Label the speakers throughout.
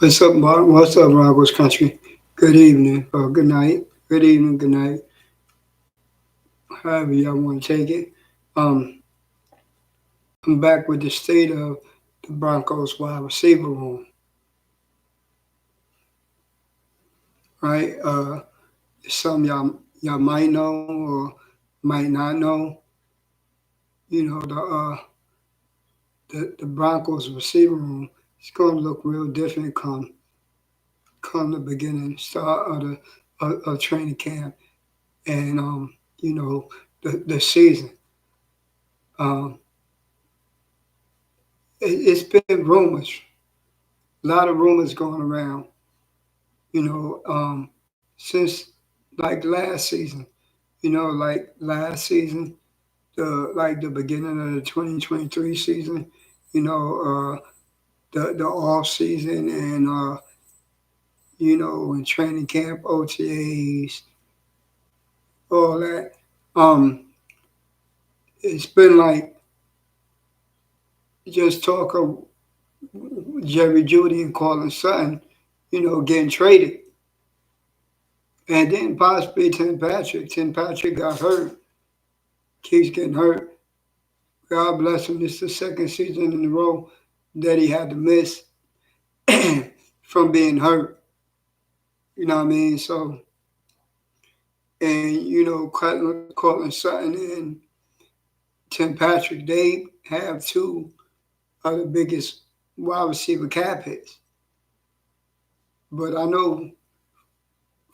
Speaker 1: What's up, Mark? What's up, Broncos country? Good evening, or good night. Good evening, good night. However y'all want to take it. Um, I'm back with the state of the Broncos wide receiver room, right? It's something y'all might know or might not know. You know, the Broncos receiver room is going to look real different come the beginning start of of training camp and you know the season. Um, it's been rumors, a lot of rumors going around, you know, since like last season, like last season, the beginning of the 2023 season, you know, the off season and in training camp, OTAs, all that. Um, it's been like just talk of Jerry Judy and Colin Sutton, getting traded. And then possibly Tim Patrick. Tim Patrick got hurt, keeps getting hurt. God bless him. This is the second season in a row that he had to miss from being hurt. You know what I mean? So, and Cortland Sutton and Tim Patrick, they have two of the biggest wide receiver cap hits. But I know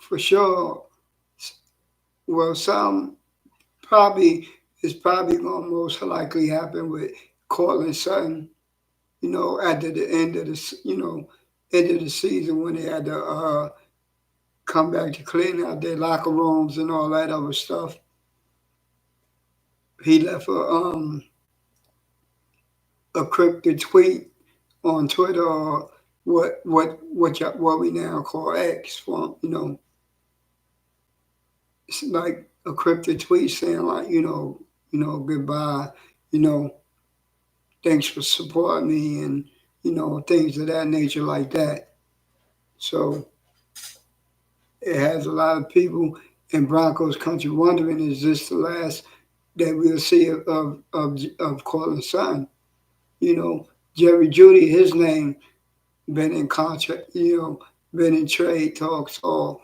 Speaker 1: for sure, well, some probably is probably going to most likely happen with Cortland Sutton. After the end of end of the season when they had to come back to clean out their locker rooms and all that other stuff. He left a cryptic tweet on Twitter or what we now call X from it's like a cryptic tweet saying like goodbye, you know thanks for supporting me and things of that nature like that. So it has a lot of people in Broncos country wondering, is this the last that we'll see of Cortland Sutton? You know, Jerry Judy, his name been in contract, been in trade talks all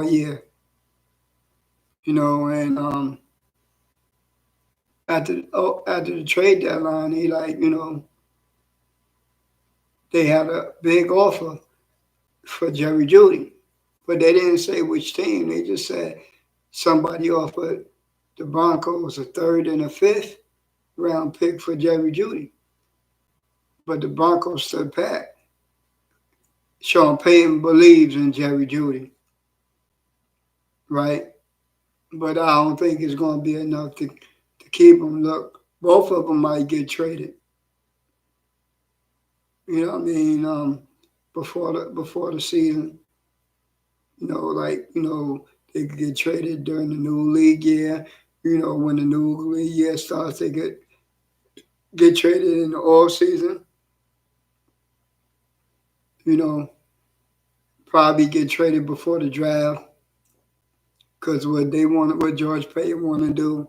Speaker 1: year. And after the trade deadline, he they had a big offer for Jerry Judy, but they didn't say which team. They just said somebody offered the Broncos a third and a fifth round pick for Jerry Judy, but the Broncos stood pat. Sean Payton believes in Jerry Judy, right? But I don't think it's going to be enough to keep him. Look, both of them might get traded. You know what I mean? Before the season, they could get traded during the new league year. When the new league year starts, they could get traded in the off season. You know, probably get traded before the draft because what George Payton want to do,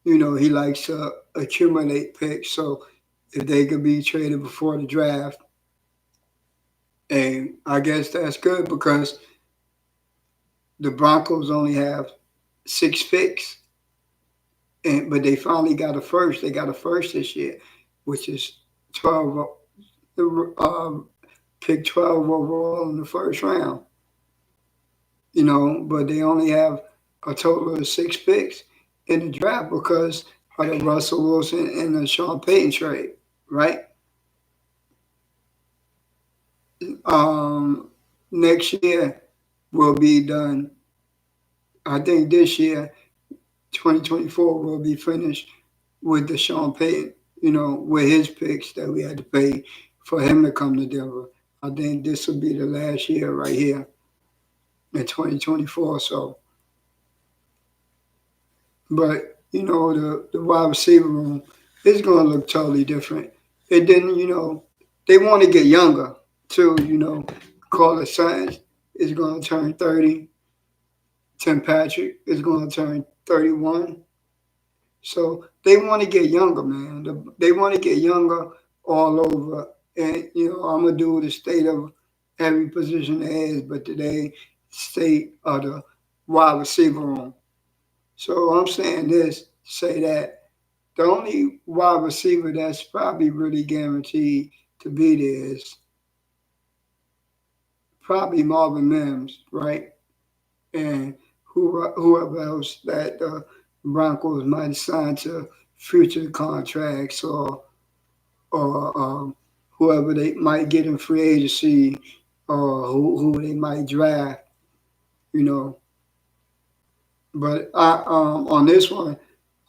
Speaker 1: he likes to accumulate picks. So if they could be traded before the draft, and I guess that's good because the Broncos only have 6 picks, but they finally got a first. They got a first this year, which is 12. Pick 12 overall in the first round. But they only have a total of 6 picks in the draft because of the Russell Wilson and the Sean Payton trade, right? Next year will be done. I think this year, 2024, will be finished with the Sean Payton, with his picks that we had to pay for him to come to Denver. I think this will be the last year right here in 2024. So, but the wide receiver room is going to look totally different. It didn't, they want to get younger. Too, Carlos Sainz is going to turn 30. Tim Patrick is going to turn 31. So they want to get younger, man. They want to get younger all over. And, I'm going to do the state of every position there is, but today, state of the wide receiver room. So I'm saying this, say that the only wide receiver that's probably really guaranteed to be there is probably Marvin Mims, right? And whoever else that the Broncos might sign to future contracts or whoever they might get in free agency or who they might draft, you know. But on this one,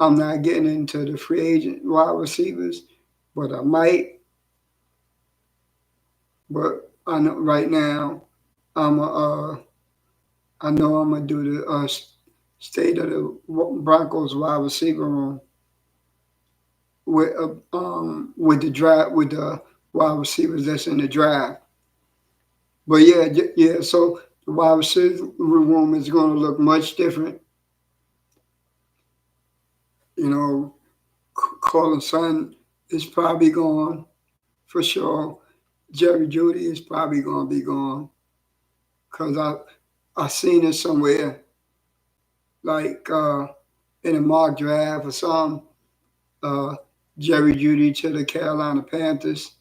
Speaker 1: I'm not getting into the free agent wide receivers, but I might. But I know right now, I'm I know I'm gonna do the state of the Broncos wide receiver room with the draft with the wide receivers that's in the draft. But yeah, yeah. So the wide receiver room is going to look much different. You know, Colin Sutton is probably gone for sure. Jerry Judy is probably going to be gone because I seen it somewhere like in a mock draft or something. Uh, Jerry Judy to the Carolina Panthers,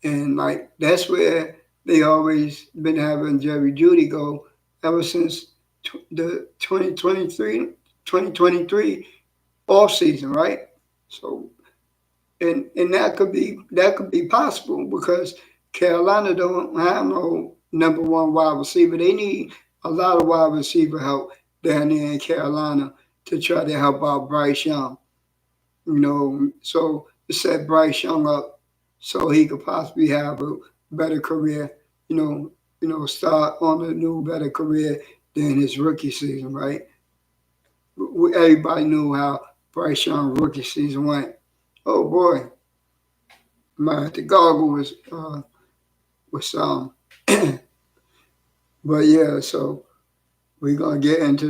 Speaker 1: and like that's where they always been having Jerry Judy go ever since the 2023 off season, right? So and that could be possible because Carolina don't have no number one wide receiver. They need a lot of wide receiver help down there in Carolina to try to help out Bryce Young. So to set Bryce Young up so he could possibly have a better career, you know, start on a new better career than his rookie season, right? Everybody knew how Bryce Young rookie season went. Oh boy, might have to goggle with some. But yeah, so we're gonna get into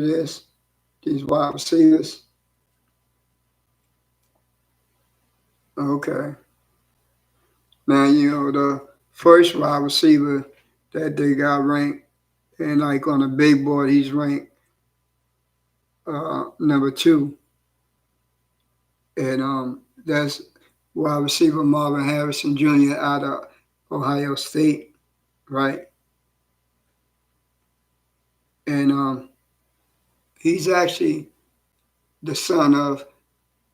Speaker 1: these wide receivers. Okay. Now the first wide receiver that they got ranked, and like on the big board, he's ranked number two, and that's wide receiver Marvin Harrison Jr. out of Ohio State, right? And he's actually the son of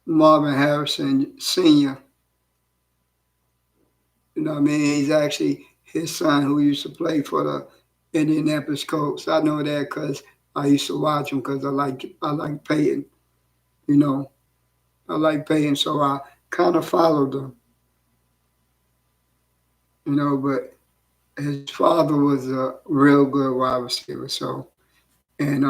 Speaker 1: Marvin Harrison Sr. You know what I mean? He's actually his son who used to play for the Indianapolis Colts. I know that because I used to watch him because I like Peyton. You know, I like Peyton, so I kind of followed him. But his father was a real good wide receiver. So, and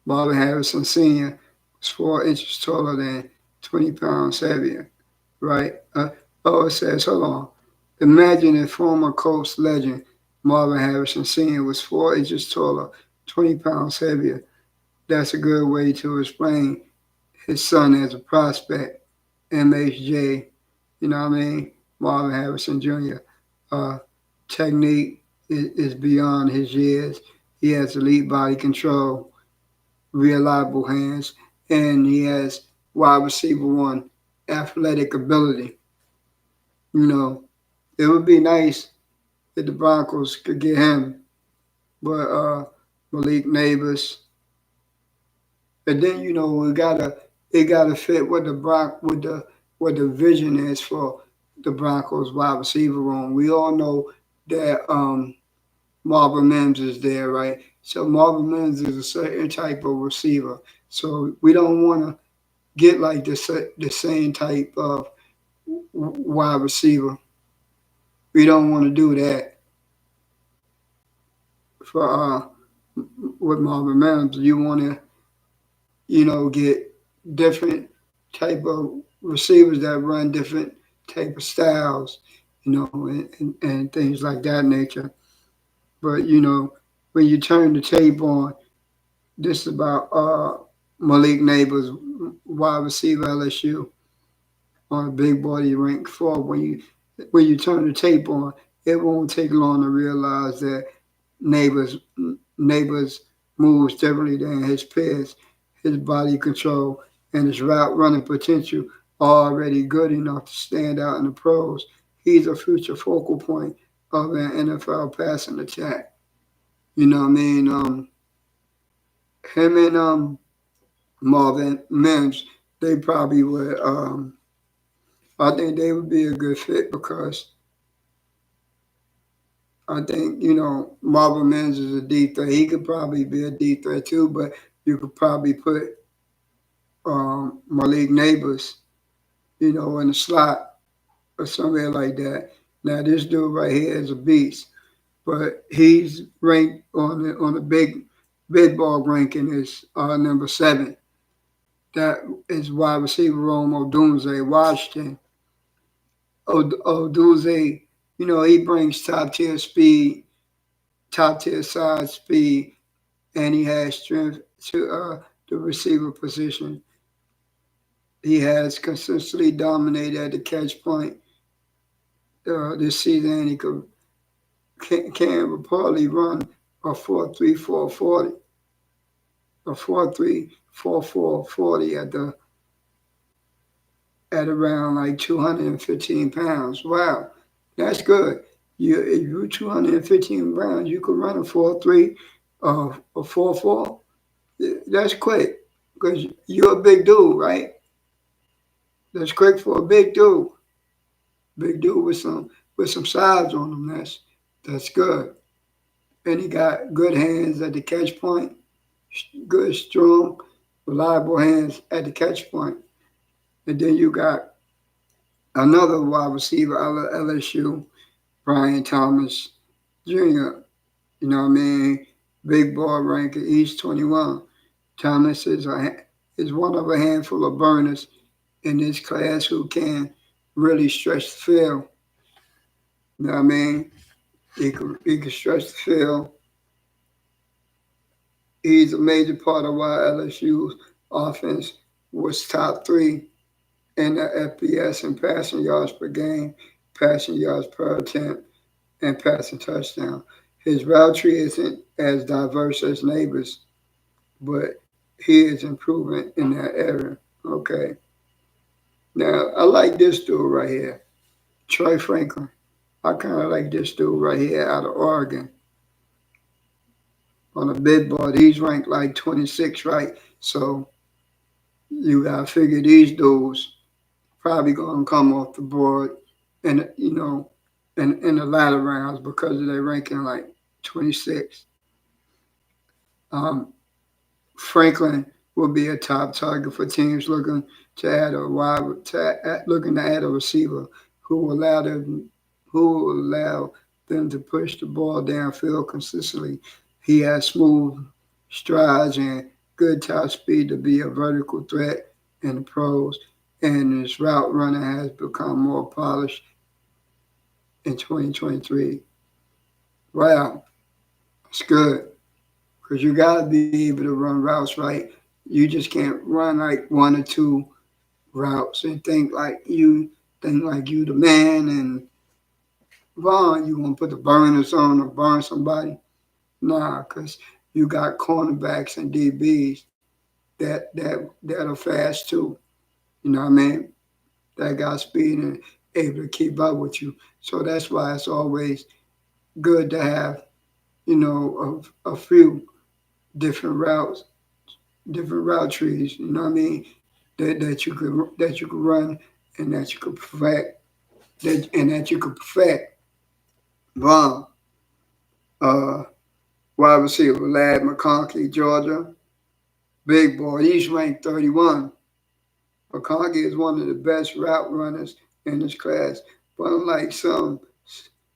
Speaker 1: Marvin Harrison Sr. was 4 inches taller than 20 pounds heavier, right? It says, hold on. Imagine if former Colts legend Marvin Harrison Sr. was 4 inches taller, 20 pounds heavier. That's a good way to explain his son as a prospect, MHJ, you know what I mean? Marvin Harrison Jr. Technique is beyond his years. He has elite body control, reliable hands, and he has wide receiver one athletic ability. You know, it would be nice if the Broncos could get him, but Malik Neighbors, and then it gotta fit what the vision is for the Broncos wide receiver room. We all know that Marvin Mims is there, right? So Marvin Mims is a certain type of receiver. So we don't want to get like the same type of wide receiver. We don't want to do that for with Marvin Mims. You want to get different type of receivers that run different type of styles. and things like that nature. But when you turn the tape on, this is about Malik Neighbors, wide receiver LSU, on a big body ranked four. When you turn the tape on, it won't take long to realize that neighbors neighbors moves differently than his peers. His body control and his route running potential are already good enough to stand out in the pros. He's a future focal point of an NFL passing attack. You know what I mean? Him and Marvin Mims, they probably would. I think they would be a good fit because I think Marvin Mims is a D threat. He could probably be a D threat too, but you could probably put Malik Neighbors, in the slot or somewhere like that. Now this dude right here is a beast, but he's ranked on the big ball ranking is number 7. That is wide receiver Rome Odunze, Washington. Odunze, he brings top tier speed, top tier size speed, and he has strength to the receiver position. He has consistently dominated at the catch point this season, and he can reportedly run a 4.34 a 4.34 at around like 215 pounds. Wow, that's good. If you're 215 pounds, you could run a 4.3, a 4.4. That's quick because you're a big dude, right? That's quick for a big dude. Big dude with some size on him. That's good. And he got good hands at the catch point. Good, strong, reliable hands at the catch point. And then you got another wide receiver out of LSU, Brian Thomas Jr. You know what I mean? Big ball ranker, East 21. Thomas is one of a handful of burners in this class who can really stretch the field. You know what I mean? He can stretch the field. He's a major part of why LSU's offense was top 3 in the FBS in passing yards per game, passing yards per attempt, and passing touchdown. His route tree isn't as diverse as neighbors, but he is improving in that area. Okay. Now, I like this dude right here, Troy Franklin. I kind of like this dude right here out of Oregon. On the bid board, he's ranked like 26, right? So you got to figure these dudes probably going to come off the board and, in the latter rounds because of their ranking like 26. Um, Franklin will be a top target for teams looking to add a looking to add a receiver who will allow them to push the ball downfield consistently. He has smooth strides and good top speed to be a vertical threat in the pros, and his route running has become more polished in 2023. Wow, it's good because you got to be able to run routes right. You just can't run like one or two routes and think like you the man and Vaughn, you want to put the burners on or burn somebody. Nah, because you got cornerbacks and DBs that are fast too. You know what I mean? That got speed and able to keep up with you. So that's why it's always good to have, a few different routes, different route trees. You know what I mean? That you could run and that you could perfect that you could perfect. Vaughn, uh, wide receiver, Lad McConkey, Georgia. Big boy, he's ranked 31. McConkey is one of the best route runners in his class, but unlike some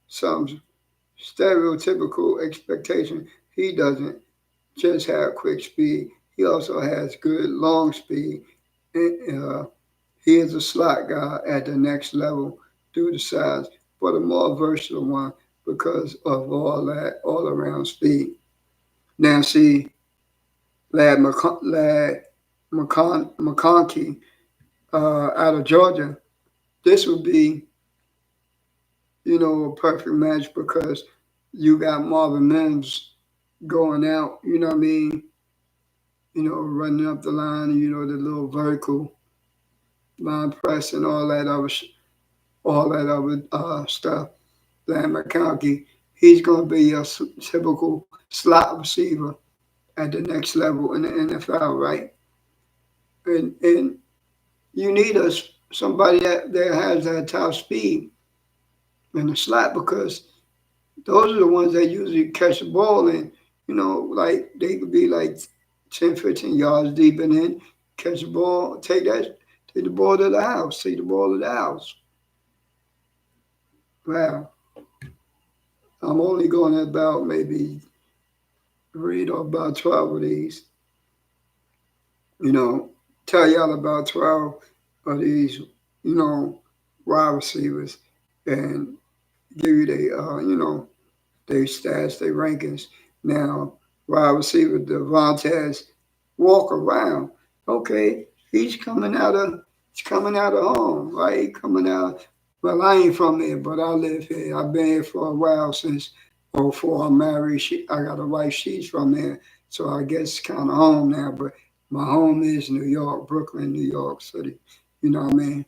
Speaker 1: stereotypical expectation, he doesn't just have quick speed. He also has good long speed. And, he is a slot guy at the next level due to size. but a more versatile one because of all that all around speed. Now, see, McConkey out of Georgia, this would be, a perfect match because you got Marvin Mims going out, you know what I mean? Running up the line, the little vertical line press and all that other stuff. Dan McConkey, he's going to be your typical slot receiver at the next level in the NFL, right? And you need somebody that has that top speed in the slot because those are the ones that usually catch the ball and, like they could be like 10, 15 yards deep and then catch the ball, take the ball to the house, take the ball to the house. Wow. I'm only going to about maybe read about 12 of these, you know, tell y'all about 12 of these, you know, wide receivers and give you their stats, their rankings. Now, wide receiver Devontae walk around. Okay, he's coming out of home, right? Coming out. Well, I ain't from there, but I live here. I've been here for a while since '04. I'm married. I got a wife. She's from there, so I guess kind of home now. But my home is New York, Brooklyn, New York City. You know what I mean?